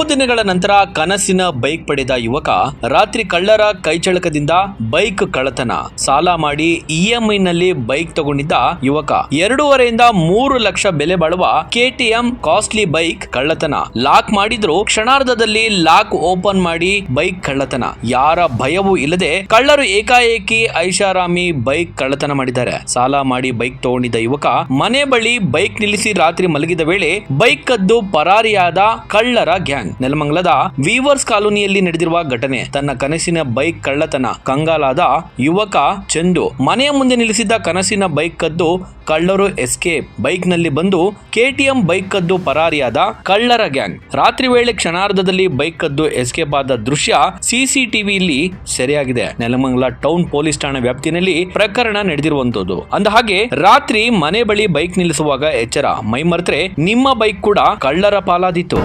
ಬಹುದಿನಗಳ ನಂತರ ಕನಸಿನ ಬೈಕ್ ಪಡೆದ ಯುವಕ ರಾತ್ರಿ ಕಳ್ಳರ ಕೈಚಳಕದಿಂದ ಬೈಕ್ ಕಳ್ಳತನ. ಸಾಲ ಮಾಡಿ ಇಎಂಐ ನಲ್ಲಿ ಬೈಕ್ ತಗೊಂಡಿದ್ದ ಯುವಕ 2.5 ರಿಂದ 3 ಲಕ್ಷ ಬೆಲೆ ಬಾಳುವ KTM ಕಾಸ್ಟ್ಲಿ ಬೈಕ್ ಕಳ್ಳತನ. ಲಾಕ್ ಮಾಡಿದ್ರು ಕ್ಷಣಾರ್ಧದಲ್ಲಿ ಲಾಕ್ ಓಪನ್ ಮಾಡಿ ಬೈಕ್ ಕಳ್ಳತನ. ಯಾರ ಭಯವೂ ಇಲ್ಲದೆ ಕಳ್ಳರು ಏಕಾಏಕಿ ಐಷಾರಾಮಿ ಬೈಕ್ ಕಳ್ಳತನ ಮಾಡಿದ್ದಾರೆ. ಸಾಲ ಮಾಡಿ ಬೈಕ್ ತಗೊಂಡಿದ್ದ ಯುವಕ ಮನೆ ಬಳಿ ಬೈಕ್ ನಿಲ್ಲಿಸಿ ರಾತ್ರಿ ಮಲಗಿದ ವೇಳೆ ಬೈಕ್ ಕದ್ದು ಪರಾರಿಯಾದ ಕಳ್ಳರ ಗ್ಯಾಂಗ್. ನೆಲಮಂಗಲದ ವೀವರ್ಸ್ ಕಾಲೋನಿಯಲ್ಲಿ ನಡೆದಿರುವ ಘಟನೆ. ತನ್ನ ಕನಸಿನ ಬೈಕ್ ಕಳ್ಳತನ ಕಂಗಾಲಾದ ಯುವಕ ಚಂದು ಮನೆಯ ಮುಂದೆ ನಿಲ್ಲಿಸಿದ್ದ ಕನಸಿನ ಬೈಕ್ ಕದ್ದು ಕಳ್ಳರು ಎಸ್ಕೇಪ್. ಬೈಕ್ ನಲ್ಲಿ ಬಂದು KTM ಬೈಕ್ ಕದ್ದು ಪರಾರಿಯಾದ ಕಳ್ಳರ ಗ್ಯಾಂಗ್. ರಾತ್ರಿ ವೇಳೆ ಕ್ಷಣಾರ್ಧದಲ್ಲಿ ಬೈಕ್ ಕದ್ದು ಎಸ್ಕೇಪ್ ಆದ ದೃಶ್ಯ CCTVಯಲ್ಲಿ ಸೆರೆಯಾಗಿದೆ. ನೆಲಮಂಗಲ ಟೌನ್ ಪೊಲೀಸ್ ಠಾಣಾ ವ್ಯಾಪ್ತಿಯಲ್ಲಿ ಪ್ರಕರಣ ನಡೆದಿರುವಂತದ್ದು. ಅಂದ ಹಾಗೆ ರಾತ್ರಿ ಮನೆ ಬಳಿ ಬೈಕ್ ನಿಲ್ಲಿಸುವಾಗ ಎಚ್ಚರ. ಮೈ ಮರೆತರೆ ನಿಮ್ಮ ಬೈಕ್ ಕೂಡ ಕಳ್ಳರ ಪಾಲಾದೀತು.